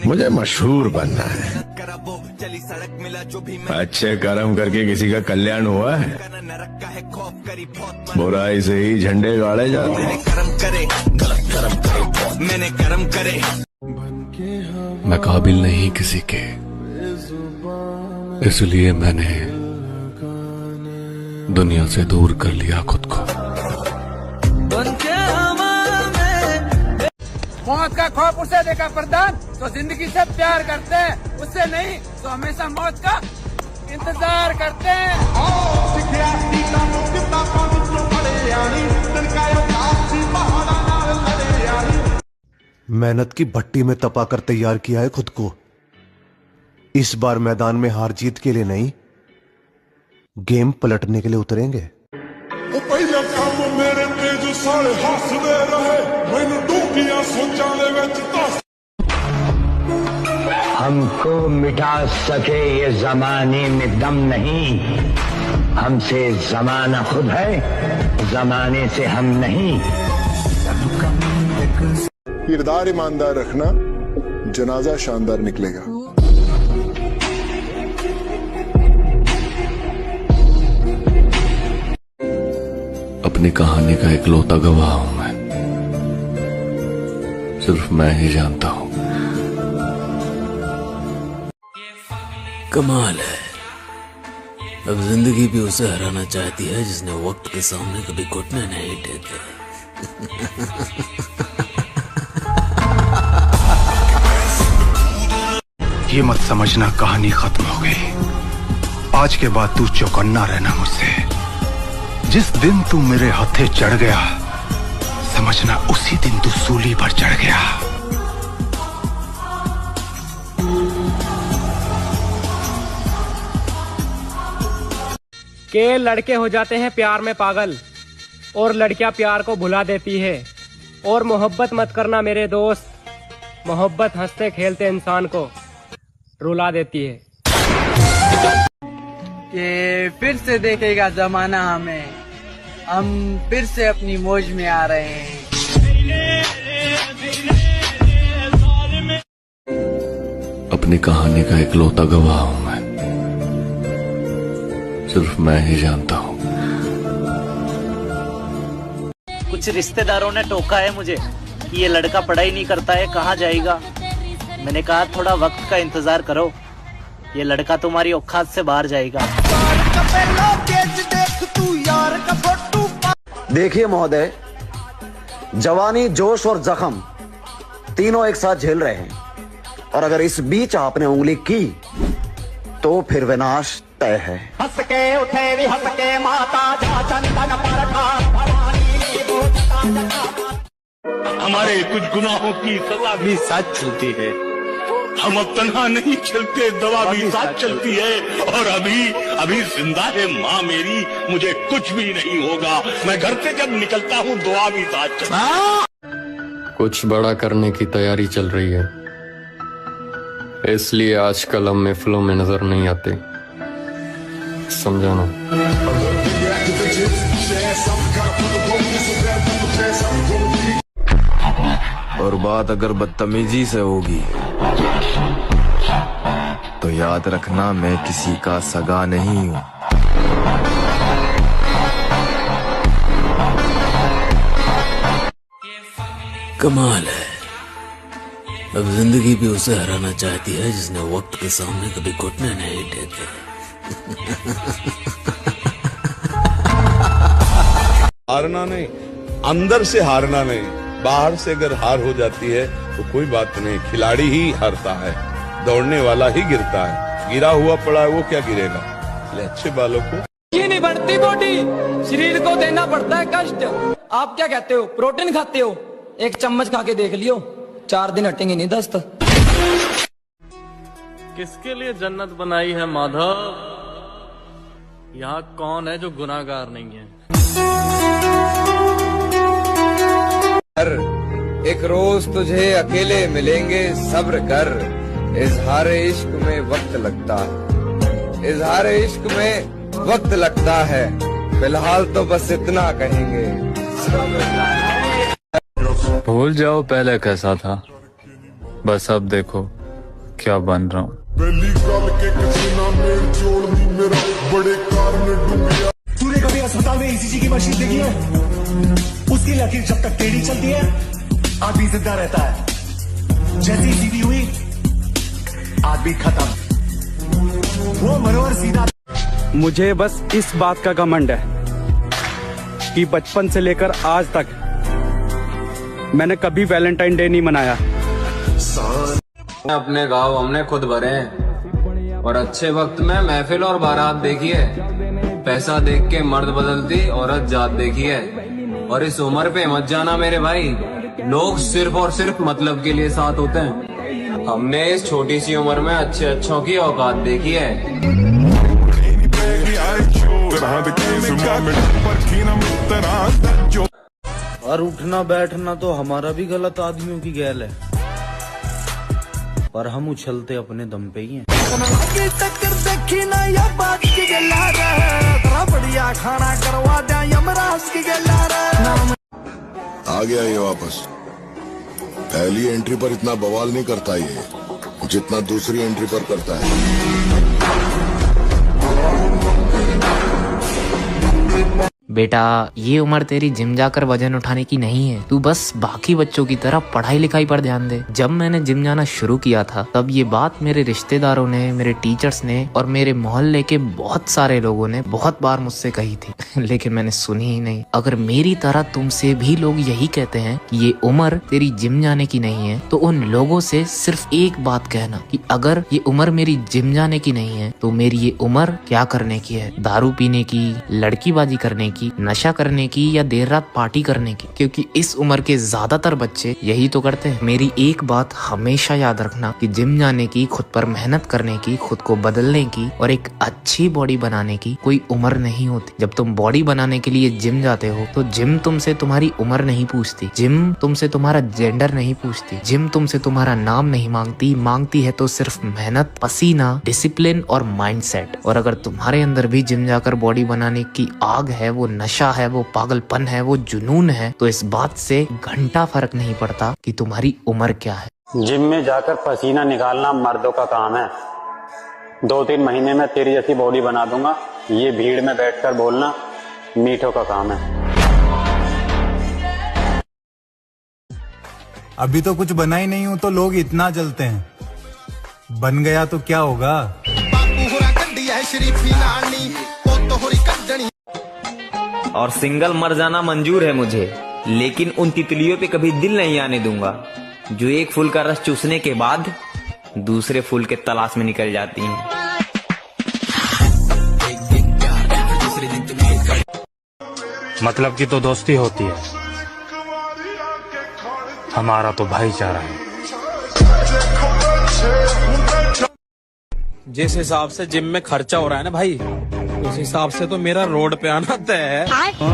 मुझे मशहूर बनना है। अच्छे कर्म करके किसी का कल्याण हुआ है? बुराई से ही झंडे गाड़े जाते हैं। मैं काबिल नहीं किसी के, इसलिए मैंने दुनिया से दूर कर लिया खुद को। मौत का खौफ उसे देखा प्रधान तो जिंदगी से प्यार करते हैं, उससे नहीं तो हमेशा मौत का इंतजार करते हैं। मेहनत की भट्टी में तपा कर तैयार किया है खुद को। इस बार मैदान में हार जीत के लिए नहीं, गेम पलटने के लिए उतरेंगे। हमको मिटा सके ये जमाने में दम नहीं, हमसे जमाना खुद है, जमाने से हम नहीं। किरदार ईमानदार रखना, जनाजा शानदार निकलेगा। अपनी कहानी का इकलौता गवाह हूं मैं, सिर्फ मैं ही जानता हूं। कमाल है, अब जिंदगी भी उसे हराना चाहती है जिसने वक्त के सामने कभी घुटने नहीं टेके। ये मत समझना कहानी खत्म हो गई। आज के बाद तू चौकन्ना रहना मुझसे। जिस दिन तू मेरे हथे चढ़ गया, समझना उसी दिन तू सूली पर चढ़ गया। के लड़के हो जाते हैं प्यार में पागल और लड़कियां प्यार को भुला देती है। और मोहब्बत मत करना मेरे दोस्त, मोहब्बत हंसते खेलते इंसान को रुला देती है। कि फिर से देखेगा जमाना हमें, हम फिर से अपनी मौज में आ रहे हैं। अपनी कहानी का इकलौता गवाह हूं मैं, सिर्फ मैं ही जानता हूं। कुछ रिश्तेदारों ने टोका है मुझे कि ये लड़का पढ़ाई नहीं करता है, कहाँ जाएगा। मैंने कहा थोड़ा वक्त का इंतजार करो, ये लड़का तुम्हारी औकात से बाहर जाएगा। देखिए महोदय, जवानी, जोश और जख्म तीनों एक साथ झेल रहे हैं, और अगर इस बीच आपने उंगली की तो फिर विनाश तय है। हंस के उठे भी हंस के माता जा चंदन पर खा। हमारे कुछ गुनाहों की सजा भी साथ चलती है। हम अब तन्हा नहीं चलते, दवा भी साथ चलती है। और अभी जिंदा है माँ मेरी, मुझे कुछ भी नहीं होगा। मैं घर से जब निकलता हूँ दुआ भी साथ चलती है। कुछ बड़ा करने की तैयारी चल रही है, इसलिए आजकल हम महफिलों में नजर नहीं आते, समझाना। और बात अगर बदतमीजी से होगी तो याद रखना मैं किसी का सगा नहीं हूँ। कमाल है, अब जिंदगी भी उसे हराना चाहती है जिसने वक्त के सामने कभी घुटने नहीं टेके। हारना नहीं, अंदर से हारना नहीं। बाहर से अगर हार हो जाती है तो कोई बात नहीं, खिलाड़ी ही हारता है, दौड़ने वाला ही गिरता है। गिरा हुआ पड़ा है वो क्या गिरेगा। इसलिए अच्छे बालों को ये नहीं बढ़ती बॉडी, शरीर को देना पड़ता है कष्ट। आप क्या कहते हो, प्रोटीन खाते हो? एक चम्मच खा के देख लियो, 4 दिन हटेंगे नहीं दस्त। किसके लिए जन्नत बनाई है माधव? यहाँ कौन है जो गुनाहगार नहीं है? एक रोज तुझे अकेले मिलेंगे, सब्र कर। इजहार इश्क में वक्त लगता है, इजहार इश्क में वक्त लगता है। फिलहाल तो बस इतना कहेंगे, भूल जाओ पहले कैसा था, बस अब देखो क्या बन रहा हूँ। तूने कभी अस्पताल में ईसीजी की मशीन देखी है? उसकी लकीर जब तक टेढ़ी चलती है आदमी जिंदा रहता है, जैसी सीधी हुई आदमी खत्म। वो मनोहर सीधा। मुझे बस इस बात का घमंड है कि बचपन से लेकर आज तक मैंने कभी वैलेंटाइन डे नहीं मनाया। अपने गाँव हमने खुद भरे हैं और अच्छे वक्त में महफिल और बारात देखी है। पैसा देख के मर्द बदलती औरत जात देखी है। और इस उम्र पे मत जाना मेरे भाई, लोग सिर्फ और सिर्फ मतलब के लिए साथ होते हैं। हमने इस छोटी सी उम्र में अच्छे अच्छों की औकात देखी है। और उठना बैठना तो हमारा भी गलत आदमियों की गैल है, पर हम उछलते अपने दम पे ही हैं। बढ़िया खाना करवा दे यमराज की आ गया ये वापस। पहली एंट्री पर इतना बवाल नहीं करता ये जितना दूसरी एंट्री पर करता है। बेटा ये उम्र तेरी जिम जाकर वजन उठाने की नहीं है, तू बस बाकी बच्चों की तरह पढ़ाई लिखाई पर ध्यान दे। जब मैंने जिम जाना शुरू किया था तब ये बात मेरे रिश्तेदारों ने, मेरे टीचर्स ने और मेरे मोहल्ले के बहुत सारे लोगों ने बहुत बार मुझसे कही थी लेकिन मैंने सुनी ही नहीं। अगर मेरी तरह तुमसे भी लोग यही कहते हैं कि ये उम्र तेरी जिम जाने की नहीं है, तो उन लोगों से सिर्फ एक बात कहना कि अगर ये उम्र मेरी जिम जाने की नहीं है तो मेरी ये उम्र क्या करने की है? दारू पीने की, लड़कीबाजी करने की, नशा करने की या देर रात पार्टी करने की? क्योंकि इस उम्र के ज्यादातर बच्चे यही तो करते हैं। मेरी एक बात हमेशा याद रखना कि जिम जाने की, खुद पर मेहनत करने की, खुद को बदलने की और एक अच्छी बॉडी बनाने की कोई उम्र नहीं होती। जब तुम बॉडी बनाने के लिए जिम जाते हो तो जिम तुमसे तुम्हारी उम्र नहीं पूछती, जिम तुमसे तुम्हारा जेंडर नहीं पूछती, जिम तुमसे तुम्हारा नाम नहीं मांगती है तो सिर्फ मेहनत, पसीना, डिसिप्लिन और माइंडसेट। और अगर तुम्हारे अंदर भी जिम जाकर बॉडी बनाने की आग है, वो नशा है, वो पागलपन है, वो जुनून है, तो इस बात से घंटा फर्क नहीं पड़ता कि तुम्हारी उम्र क्या है। जिम में जाकर पसीना निकालना मर्दों का काम है। 2-3 महीने में तेरी जैसी बॉडी बना दूंगा। ये भीड़ में बैठकर बोलना मीठों का काम है। अभी तो कुछ बना ही नहीं हूं तो लोग इतना जलते हैं, बन गया तो क्या होगा। और सिंगल मर जाना मंजूर है मुझे, लेकिन उन तितलियों पे कभी दिल नहीं आने दूंगा जो एक फूल का रस चूसने के बाद दूसरे फूल के तलाश में निकल जाती हैं। मतलब की तो दोस्ती होती है, हमारा तो भाईचारा है। जिस हिसाब से जिम में खर्चा हो रहा है ना भाई, उस हिसाब से तो मेरा रोड पे आना तय है।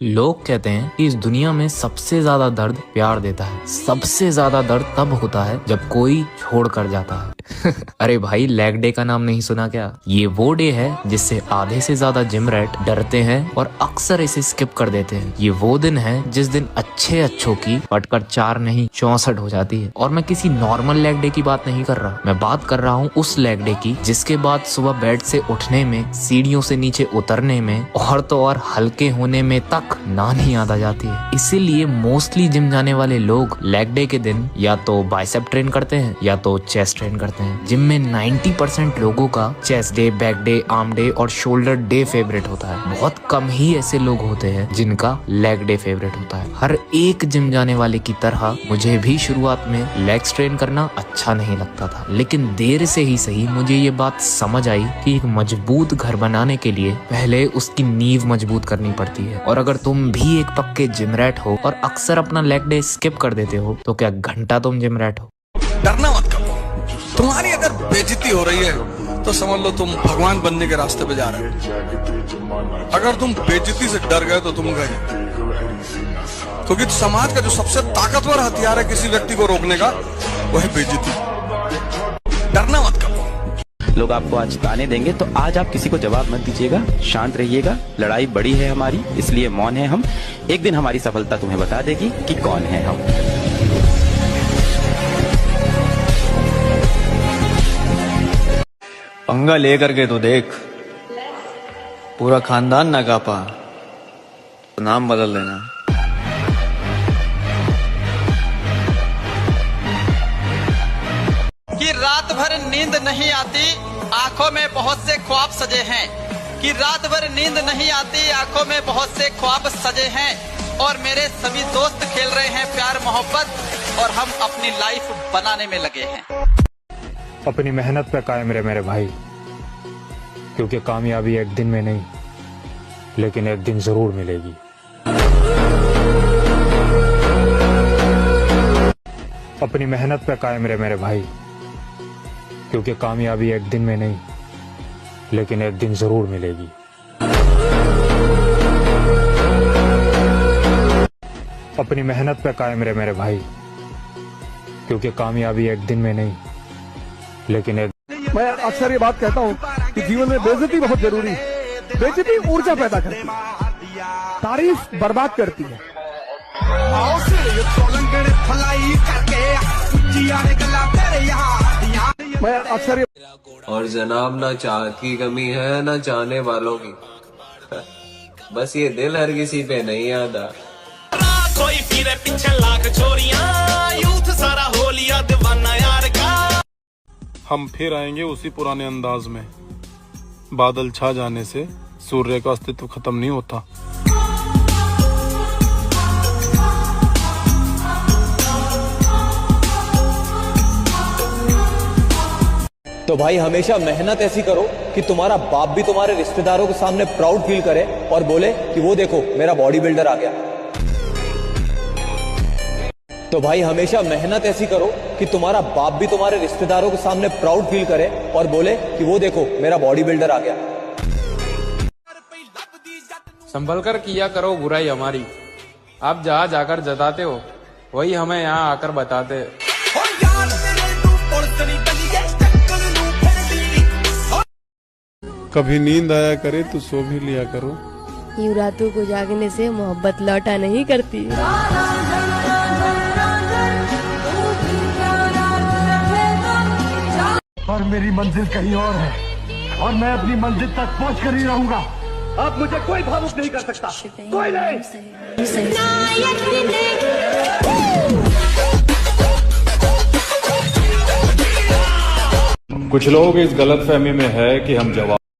लोग कहते हैं कि इस दुनिया में सबसे ज्यादा दर्द प्यार देता है, सबसे ज्यादा दर्द तब होता है जब कोई छोड़ कर जाता है। अरे भाई, लेग डे का नाम नहीं सुना क्या? ये वो डे है जिससे आधे से ज्यादा जिम रैट डरते हैं और अक्सर इसे स्किप कर देते हैं। ये वो दिन है जिस दिन अच्छों की पटकर 4 नहीं 64 हो जाती है। और मैं किसी नॉर्मल लेग डे की बात नहीं कर रहा, मैं बात कर रहा हूँ उस लेग डे की जिसके बाद सुबह बेड से उठने में, सीढ़ियों से नीचे उतरने में और तो और हल्के होने में तक नान ही याद आ जाती है। इसीलिए मोस्टली जिम जाने वाले लोग लेग डे के दिन या तो बाइसेप ट्रेन करते हैं या तो चेस्ट ट्रेन करते हैं। जिम में 90% लोगों का chest day, back day, arm day और शोल्डर डे फेवरेट होता है। बहुत कम ही ऐसे लोग होते हैं जिनका लेग डे फेवरेट होता है। हर एक जिम जाने वाले की तरह मुझे भी शुरुआत में लेग ट्रेन करना अच्छा नहीं लगता था, लेकिन देर से ही सही मुझे ये बात समझ आई कि एक मजबूत घर बनाने के लिए पहले उसकी नींव मजबूत करनी पड़ती है। और अगर तुम भी एक पक्के जिम रैट हो और अक्सर अपना लेग डे स्किप कर देते हो तो क्या घंटा तुम जिम रैट हो? डरना मत करो। तुम्हारी अगर बेइज्जती हो रही है तो समझ लो तुम भगवान बनने के रास्ते पे जा रहे हो। अगर तुम बेइज्जती से डर गए तो तुम गए, क्योंकि समाज का जो सबसे ताकतवर हथियार है किसी व्यक्ति को रोकने का, वो है बेइज्जती। डरना मत करो। लोग आपको आज ताने देंगे तो आज आप किसी को जवाब मत दीजिएगा, शांत रहिएगा। लड़ाई बड़ी है हमारी, इसलिए मौन है हम। एक दिन हमारी सफलता तुम्हें बता देगी कि कौन है हम। पंगा लेकर के तो देख, पूरा खानदान ना कापा तो नाम बदल देना। कि रात भर नींद नहीं आती, आंखों में बहुत से ख्वाब सजे हैं। कि रात भर नींद नहीं आती, आंखों में बहुत से ख्वाब सजे हैं। और मेरे सभी दोस्त खेल रहे हैं प्यार मोहब्बत, और हम अपनी लाइफ बनाने में लगे हैं। अपनी मेहनत पे कायम रहे मेरे भाई, क्योंकि कामयाबी एक दिन में नहीं लेकिन एक दिन जरूर मिलेगी। अपनी मेहनत पे कायम रहे मेरे भाई, क्योंकि कामयाबी एक दिन में नहीं लेकिन एक दिन जरूर मिलेगी। अपनी मेहनत पे कायम रहे मेरे भाई, क्योंकि कामयाबी एक दिन में नहीं लेकिन एक। मैं अक्सर ये बात कहता हूँ कि जीवन में बेइज्जती बहुत जरूरी है। बेइज्जती ऊर्जा पैदा करती है, तारीफ बर्बाद करती है। मैं अक्सर और जनाब ना चाहत की कमी है ना चाहने वालों की, बस ये दिल हर किसी पे नहीं आता। कोई फिरे पीछे लाख छोरियां, यूथ सारा हो लिया दीवाना यार का। हम फिर आएंगे उसी पुराने अंदाज में। बादल छा जाने से सूर्य का अस्तित्व खत्म नहीं होता। तो भाई हमेशा मेहनत ऐसी करो कि तुम्हारा बाप भी तुम्हारे रिश्तेदारों के सामने प्राउड फील करे और बोले कि वो देखो मेरा बॉडी बिल्डर आ गया। तो भाई हमेशा मेहनत ऐसी करो कि तुम्हारा बाप भी तुम्हारे रिश्तेदारों के सामने प्राउड फील करे और बोले कि वो देखो मेरा बॉडी बिल्डर आ गया। संभल कर किया करो बुराई हमारी, आप जहाँ जाकर जताते हो वही हमें यहाँ आकर बताते। कभी नींद आया करे तो सो भी लिया करो। यूं रातों को जागने से मोहब्बत लौटा नहीं करती। और मेरी मंजिल कहीं और है, और मैं अपनी मंजिल तक पहुंच कर ही रहूंगा। अब मुझे कोई भावुक नहीं कर सकता, कोई नहीं। कुछ लोग इस गलतफहमी में है कि हम जवाब